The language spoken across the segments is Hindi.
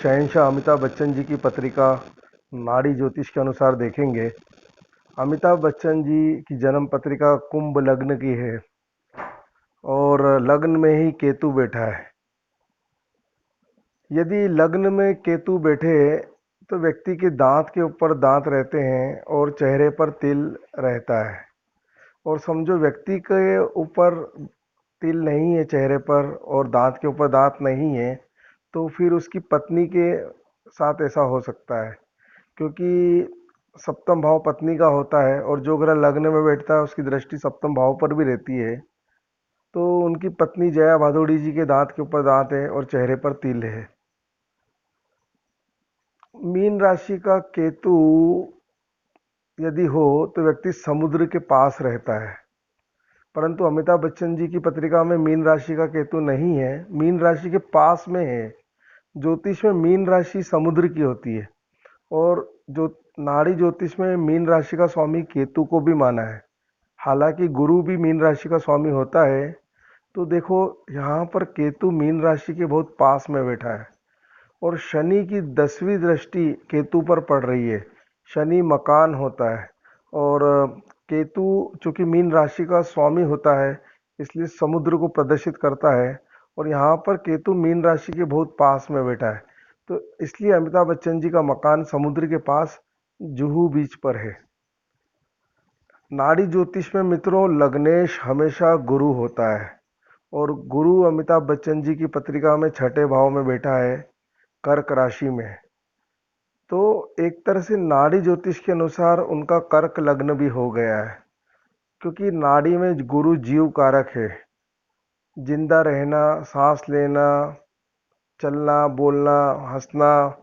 शहंशाह अमिताभ बच्चन जी की पत्रिका नाड़ी ज्योतिष के अनुसार देखेंगे। अमिताभ बच्चन जी की जन्म पत्रिका कुंभ लग्न की है और लग्न में ही केतु बैठा है। यदि लग्न में केतु बैठे तो व्यक्ति के दांत के ऊपर दांत रहते हैं और चेहरे पर तिल रहता है। और समझो व्यक्ति के ऊपर तिल नहीं है चेहरे पर और दांत के ऊपर दांत नहीं है, तो फिर उसकी पत्नी के साथ ऐसा हो सकता है, क्योंकि सप्तम भाव पत्नी का होता है और जो ग्रह लग्न में बैठता है उसकी दृष्टि सप्तम भाव पर भी रहती है। तो उनकी पत्नी जया भादुड़ी जी के दांत के ऊपर दांत है और चेहरे पर तिल है। मीन राशि का केतु यदि हो तो व्यक्ति समुद्र के पास रहता है, परंतु अमिताभ बच्चन जी की पत्रिका में मीन राशि का केतु नहीं है, मीन राशि के पास में है। ज्योतिष में मीन राशि समुद्र की होती है और जो नाड़ी ज्योतिष में मीन राशि का स्वामी केतु को भी माना है। हालांकि गुरु भी मीन राशि का स्वामी होता है। तो देखो यहाँ पर केतु मीन राशि के बहुत पास में बैठा है और शनि की 10वीं दृष्टि केतु पर पड़ रही है। शनि मकान होता है और केतु चूंकि मीन राशि का स्वामी होता है इसलिए समुद्र को प्रदर्शित करता है और यहाँ पर केतु मीन राशि के बहुत पास में बैठा है। तो इसलिए अमिताभ बच्चन जी का मकान समुद्र के पास जुहू बीच पर है। नाड़ी ज्योतिष में मित्रों लग्नेश हमेशा गुरु होता है और गुरु अमिताभ बच्चन जी की पत्रिका में छठे भाव में बैठा है, कर्क राशि में। तो एक तरह से नाड़ी ज्योतिष के अनुसार उनका कर्क लग्न भी हो गया है, क्योंकि नाड़ी में गुरु जीव कारक है। जिंदा रहना, सांस लेना, चलना, बोलना, हंसना,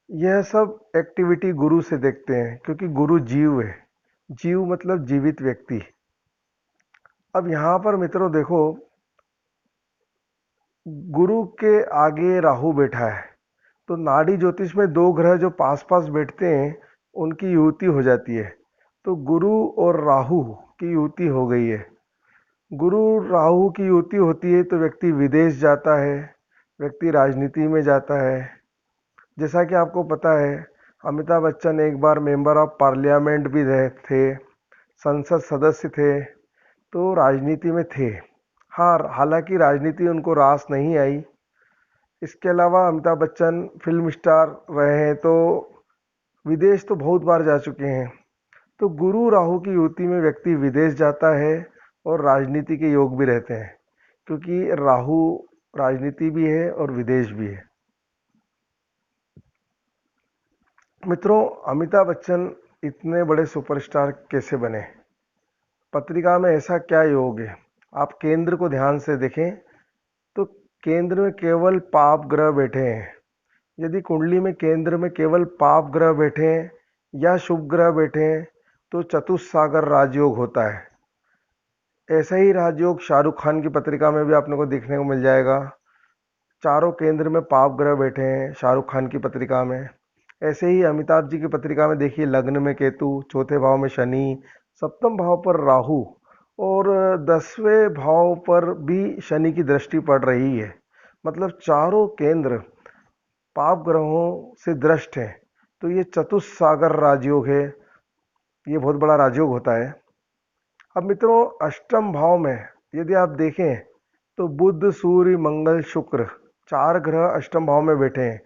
यह सब एक्टिविटी गुरु से देखते हैं, क्योंकि गुरु जीव है। जीव मतलब जीवित व्यक्ति। अब यहाँ पर मित्रों देखो, गुरु के आगे राहु बैठा है, तो नाड़ी ज्योतिष में दो ग्रह जो पास पास बैठते हैं उनकी युति हो जाती है। तो गुरु और राहु की युति हो गई है। गुरु राहु की युति होती है तो व्यक्ति विदेश जाता है, व्यक्ति राजनीति में जाता है। जैसा कि आपको पता है अमिताभ बच्चन एक बार मेंबर ऑफ पार्लियामेंट भी रहे थे, संसद सदस्य थे, तो राजनीति में थे। हाँ, हालांकि राजनीति उनको रास नहीं आई। इसके अलावा अमिताभ बच्चन फिल्म स्टार रहे हैं तो विदेश तो बहुत बार जा चुके हैं। तो गुरु राहु की युति में व्यक्ति विदेश जाता है और राजनीति के योग भी रहते हैं, क्योंकि राहु राजनीति भी है और विदेश भी है। मित्रों, अमिताभ बच्चन इतने बड़े सुपरस्टार कैसे बने? पत्रिका में ऐसा क्या योग है? आप केंद्र को ध्यान से देखें तो केंद्र में केवल पाप ग्रह बैठे हैं। यदि कुंडली में केंद्र में केवल पाप ग्रह बैठे हैं या शुभ ग्रह बैठे हैं तो चतुस्सागर राजयोग होता है। ऐसा ही राजयोग शाहरुख खान की पत्रिका में भी आपने को देखने को मिल जाएगा। चारों केंद्र में पाप ग्रह बैठे हैं शाहरुख खान की पत्रिका में। ऐसे ही अमिताभ जी की पत्रिका में देखिए, लग्न में केतु, चौथे भाव में शनि, सप्तम भाव पर राहु और 10वें भाव पर भी शनि की दृष्टि पड़ रही है। मतलब चारों केंद्र पाप ग्रहों से दृष्ट हैं। तो ये चतुस्सागर राजयोग है, ये बहुत बड़ा राजयोग होता है। अब मित्रों, अष्टम भाव में यदि आप देखें तो बुध, सूर्य, मंगल, शुक्र, चार ग्रह अष्टम भाव में बैठे हैं।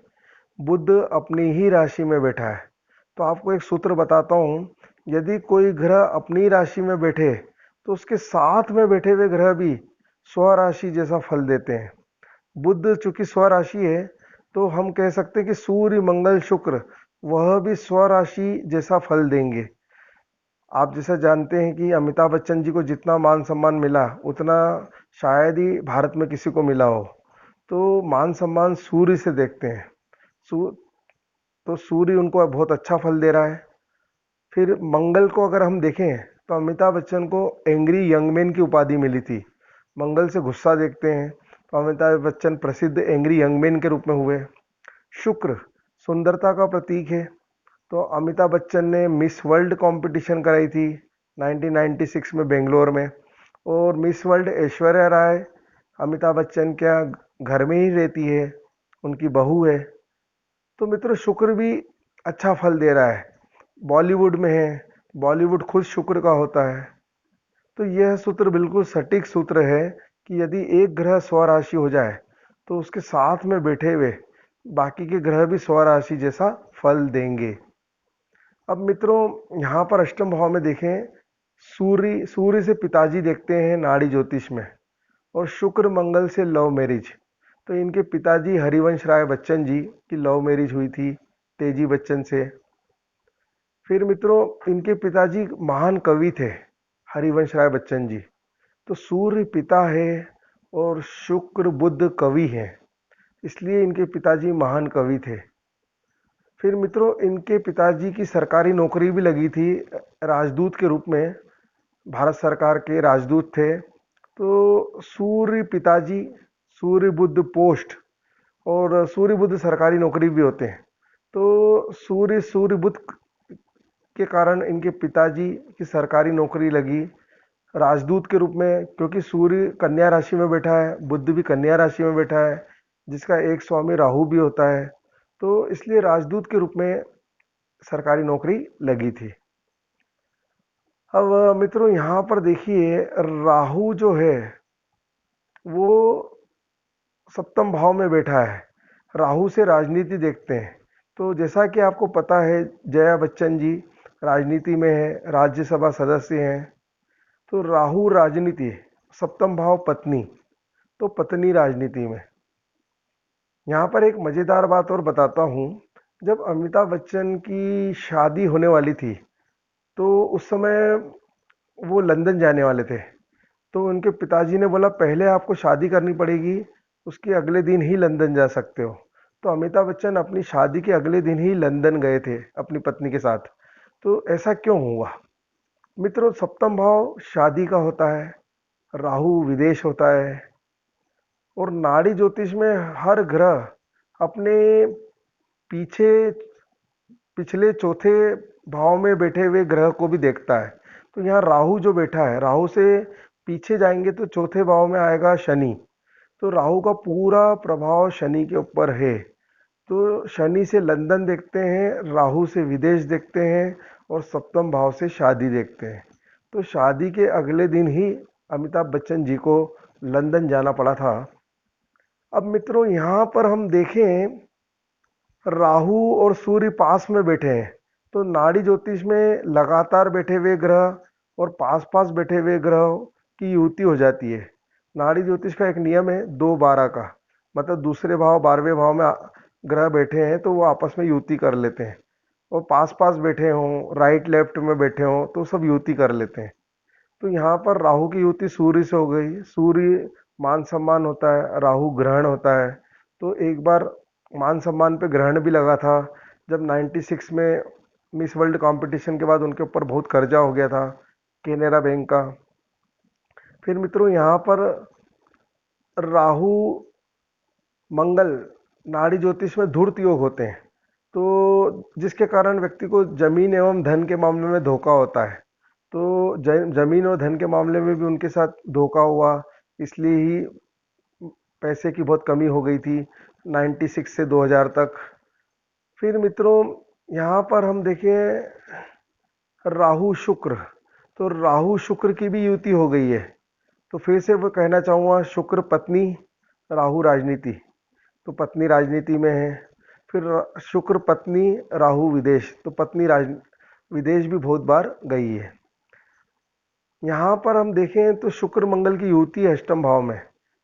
बुध अपनी ही राशि में बैठा है। तो आपको एक सूत्र बताता हूँ, यदि कोई ग्रह अपनी राशि में बैठे तो उसके साथ में बैठे हुए ग्रह भी स्वराशि जैसा फल देते हैं। बुध चूंकि स्वराशि है तो हम कह सकते हैं कि सूर्य, मंगल, शुक्र वह भी स्वराशि जैसा फल देंगे। आप जैसा जानते हैं कि अमिताभ बच्चन जी को जितना मान सम्मान मिला उतना शायद ही भारत में किसी को मिला हो। तो मान सम्मान सूर्य से देखते हैं। सू, तो सूर्य उनको बहुत अच्छा फल दे रहा है। फिर मंगल को अगर हम देखें तो अमिताभ बच्चन को एंग्री यंग मैन की उपाधि मिली थी। मंगल से गुस्सा देखते हैं तो अमिताभ बच्चन प्रसिद्ध एंग्री यंग मैन के रूप में हुए। शुक्र सुंदरता का प्रतीक है, तो अमिताभ बच्चन ने मिस वर्ल्ड कंपटीशन कराई थी 1996 में बेंगलोर में, और मिस वर्ल्ड ऐश्वर्या राय अमिताभ बच्चन क्या घर में ही रहती है, उनकी बहू है। तो मित्रों शुक्र भी अच्छा फल दे रहा है, बॉलीवुड में है, बॉलीवुड खुद शुक्र का होता है। तो यह सूत्र बिल्कुल सटीक सूत्र है कि यदि एक ग्रह स्वराशि हो जाए तो उसके साथ में बैठे हुए बाकी के ग्रह भी स्वराशि जैसा फल देंगे। अब मित्रों यहाँ पर अष्टम भाव में देखें, सूर्य से पिताजी देखते हैं नाड़ी ज्योतिष में, और शुक्र मंगल से लव मैरिज। तो इनके पिताजी हरिवंश राय बच्चन जी की लव मैरिज हुई थी तेजी बच्चन से। फिर मित्रों इनके पिताजी महान कवि थे, हरिवंश राय बच्चन जी। तो सूर्य पिता है और शुक्र बुध कवि हैं, इसलिए इनके पिताजी महान कवि थे। फिर मित्रों इनके पिताजी की सरकारी नौकरी भी लगी थी, राजदूत के रूप में, भारत सरकार के राजदूत थे। तो सूर्य पिताजी, सूर्य बुध पोस्ट, और सूर्य बुध सरकारी नौकरी भी होते हैं। तो सूर्य बुध के कारण इनके पिताजी की सरकारी नौकरी लगी राजदूत के रूप में, क्योंकि सूर्य कन्या राशि में बैठा है, बुध भी कन्या राशि में बैठा है, जिसका एक स्वामी राहु भी होता है। तो इसलिए राजदूत के रूप में सरकारी नौकरी लगी थी। अब मित्रों यहाँ पर देखिए, राहु जो है वो सप्तम भाव में बैठा है, राहु से राजनीति देखते हैं। तो जैसा कि आपको पता है, जया बच्चन जी राजनीति में है, राज्यसभा सदस्य हैं। तो राहु राजनीति, सप्तम भाव पत्नी, तो पत्नी राजनीति में। यहाँ पर एक मज़ेदार बात और बताता हूँ, जब अमिताभ बच्चन की शादी होने वाली थी तो उस समय वो लंदन जाने वाले थे। तो उनके पिताजी ने बोला पहले आपको शादी करनी पड़ेगी, उसके अगले दिन ही लंदन जा सकते हो। तो अमिताभ बच्चन अपनी शादी के अगले दिन ही लंदन गए थे अपनी पत्नी के साथ। तो ऐसा क्यों हुआ? मित्रों सप्तम भाव शादी का होता है, राहु विदेश होता है, और नाड़ी ज्योतिष में हर ग्रह अपने पीछे पिछले चौथे भाव में बैठे हुए ग्रह को भी देखता है। तो यहाँ राहु जो बैठा है, राहु से पीछे जाएंगे तो चौथे भाव में आएगा शनि। तो राहु का पूरा प्रभाव शनि के ऊपर है। तो शनि से लंदन देखते हैं, राहु से विदेश देखते हैं, और सप्तम भाव से शादी देखते हैं। तो शादी के अगले दिन ही अमिताभ बच्चन जी को लंदन जाना पड़ा था। अब मित्रों यहाँ पर हम देखें, राहु और सूर्य पास में बैठे हैं। तो नाड़ी ज्योतिष में लगातार बैठे हुए ग्रह और पास पास बैठे हुए ग्रह की युति हो जाती है। नाड़ी ज्योतिष का एक नियम है 2-12 का, मतलब दूसरे भाव 12वें भाव में ग्रह बैठे हैं तो वो आपस में युति कर लेते हैं, और पास पास बैठे हों, राइट लेफ्ट में बैठे हों, तो सब युति कर लेते हैं। तो यहाँ पर राहु की युति सूर्य से हो गई। सूर्य मान सम्मान होता है, राहु ग्रहण होता है। तो एक बार मान सम्मान पे ग्रहण भी लगा था, जब 96 में मिस वर्ल्ड कंपटीशन के बाद उनके ऊपर बहुत कर्जा हो गया था केनरा बैंक का। फिर मित्रों यहाँ पर राहु मंगल नाड़ी ज्योतिष में धूर्त योग होते हैं, तो जिसके कारण व्यक्ति को जमीन एवं धन के मामले में धोखा होता है। तो जमीन और धन के मामले में भी उनके साथ धोखा हुआ, इसलिए ही पैसे की बहुत कमी हो गई थी 96 से 2000 तक। फिर मित्रों यहाँ पर हम देखें राहु शुक्र, तो राहु शुक्र की भी युति हो गई है। तो फिर से वो कहना चाहूँगा, शुक्र पत्नी, राहु राजनीति, तो पत्नी राजनीति में है। फिर शुक्र पत्नी, राहु विदेश, तो पत्नी विदेश भी बहुत बार गई है। यहाँ पर हम देखें तो शुक्र मंगल की युति है अष्टम भाव में,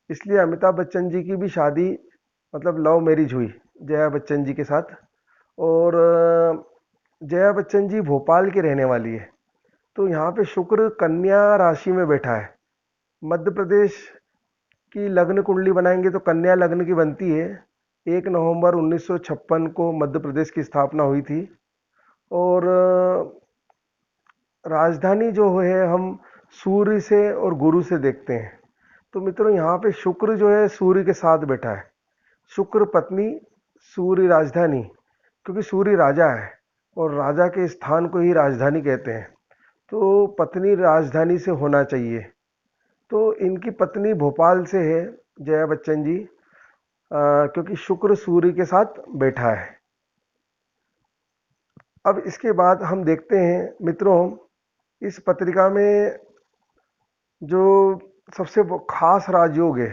इसलिए अमिताभ बच्चन जी की भी शादी मतलब लव मैरिज हुई जया बच्चन जी के साथ। और जया बच्चन जी भोपाल की रहने वाली है। तो यहाँ पे शुक्र कन्या राशि में बैठा है। मध्य प्रदेश की लग्न कुंडली बनाएंगे तो कन्या लग्न की बनती है। 1 नवंबर 1956 को मध्य प्रदेश की स्थापना हुई थी। और राजधानी जो है हम सूर्य से और गुरु से देखते हैं। तो मित्रों यहाँ पे शुक्र जो है सूर्य के साथ बैठा है, शुक्र पत्नी, सूर्य राजधानी, क्योंकि सूर्य राजा है और राजा के स्थान को ही राजधानी कहते हैं। तो पत्नी राजधानी से होना चाहिए। तो इनकी पत्नी भोपाल से है, जया बच्चन जी, क्योंकि शुक्र सूर्य के साथ बैठा है। अब इसके बाद हम देखते हैं मित्रों, इस पत्रिका में जो सबसे खास राजयोग है,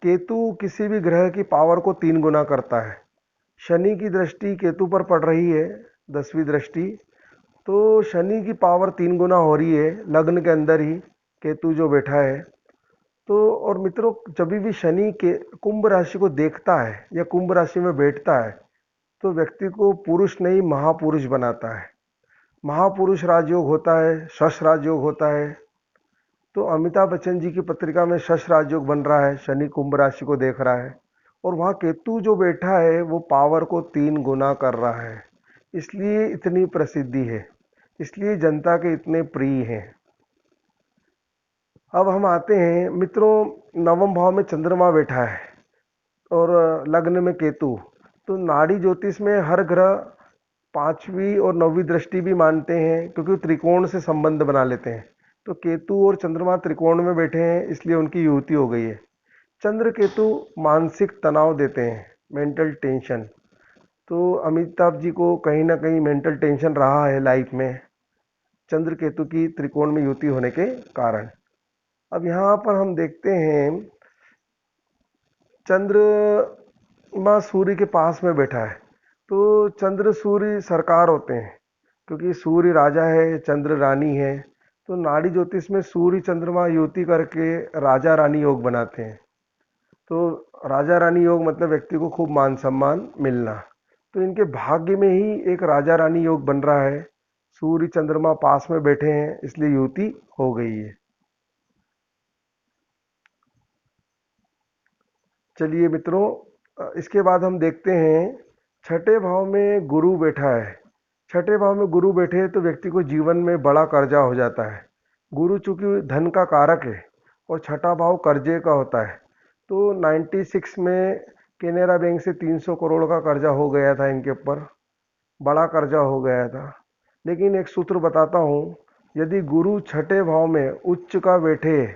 केतु किसी भी ग्रह की पावर को 3 गुना करता है। शनि की दृष्टि केतु पर पड़ रही है, 10वीं दृष्टि, तो शनि की पावर 3 गुना हो रही है लग्न के अंदर ही केतु जो बैठा है। तो और मित्रों, जब भी शनि के कुंभ राशि को देखता है या कुंभ राशि में बैठता है तो व्यक्ति को पुरुष नहीं महापुरुष बनाता है। महापुरुष राजयोग होता है, शश राजयोग होता है। तो अमिताभ बच्चन जी की पत्रिका में शश राजयोग बन रहा है, शनि कुंभ राशि को देख रहा है और वहाँ केतु जो बैठा है वो पावर को 3 गुना कर रहा है। इसलिए इतनी प्रसिद्धि है, इसलिए जनता के इतने प्रिय हैं। अब हम आते हैं मित्रों, नवम भाव में चंद्रमा बैठा है और लग्न में केतु। तो नाड़ी ज्योतिष में हर ग्रह 5वीं और 9वीं दृष्टि भी मानते हैं, क्योंकि त्रिकोण से संबंध बना लेते हैं। तो केतु और चंद्रमा त्रिकोण में बैठे हैं, इसलिए उनकी युति हो गई है। चंद्र केतु मानसिक तनाव देते हैं, मेंटल टेंशन। तो अमिताभ जी को कहीं ना कहीं मेंटल टेंशन रहा है लाइफ में, चंद्र केतु की त्रिकोण में युति होने के कारण। अब यहाँ पर हम देखते हैं, चंद्रमा सूर्य के पास में बैठा है। तो चंद्र सूर्य सरकार होते हैं, क्योंकि सूर्य राजा है, चंद्र रानी है। तो नाड़ी ज्योतिष में सूर्य चंद्रमा युति करके राजा रानी योग बनाते हैं। तो राजा रानी योग मतलब व्यक्ति को खूब मान सम्मान मिलना। तो इनके भाग्य में ही एक राजा रानी योग बन रहा है, सूर्य चंद्रमा पास में बैठे हैं, इसलिए युति हो गई है। चलिए मित्रों, इसके बाद हम देखते हैं, छठे भाव में गुरु बैठा है। छठे भाव में गुरु बैठे तो व्यक्ति को जीवन में बड़ा कर्जा हो जाता है। गुरु चूंकि धन का कारक है और छठा भाव कर्जे का होता है। तो 96 में केनरा बैंक से 300 करोड़ का कर्जा हो गया था इनके ऊपर, बड़ा कर्जा हो गया था। लेकिन एक सूत्र बताता हूँ, यदि गुरु छठे भाव में उच्च का बैठे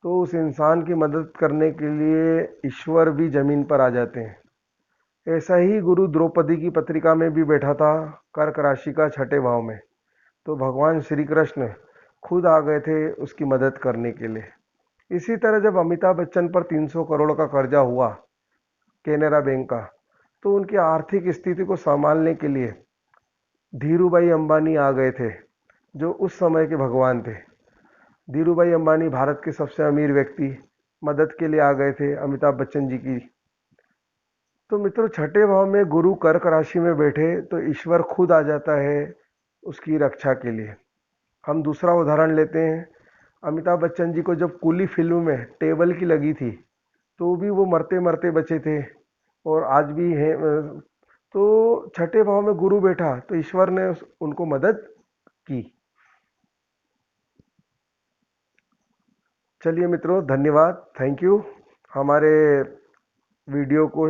तो उस इंसान की मदद करने के लिए ईश्वर भी जमीन पर आ जाते हैं। ऐसा ही गुरु द्रौपदी की पत्रिका में भी बैठा था, कर्क राशि का छठे भाव में। तो भगवान श्री कृष्ण खुद आ गए थे उसकी मदद करने के लिए। इसी तरह जब अमिताभ बच्चन पर 300 करोड़ का कर्जा हुआ केनरा बैंक का, तो उनकी आर्थिक स्थिति को संभालने के लिए धीरूभाई अंबानी आ गए थे, जो उस समय के भगवान थे। धीरूभाई अंबानी भारत के सबसे अमीर व्यक्ति मदद के लिए आ गए थे अमिताभ बच्चन जी की। तो मित्रों, छठे भाव में गुरु कर्क राशि में बैठे तो ईश्वर खुद आ जाता है उसकी रक्षा के लिए। हम दूसरा उदाहरण लेते हैं, अमिताभ बच्चन जी को जब कूली फिल्म में टेबल की लगी थी तो भी वो मरते मरते बचे थे और आज भी है। तो छठे भाव में गुरु बैठा तो ईश्वर ने उनको मदद की। चलिए मित्रों, धन्यवाद, थैंक यू हमारे वीडियो को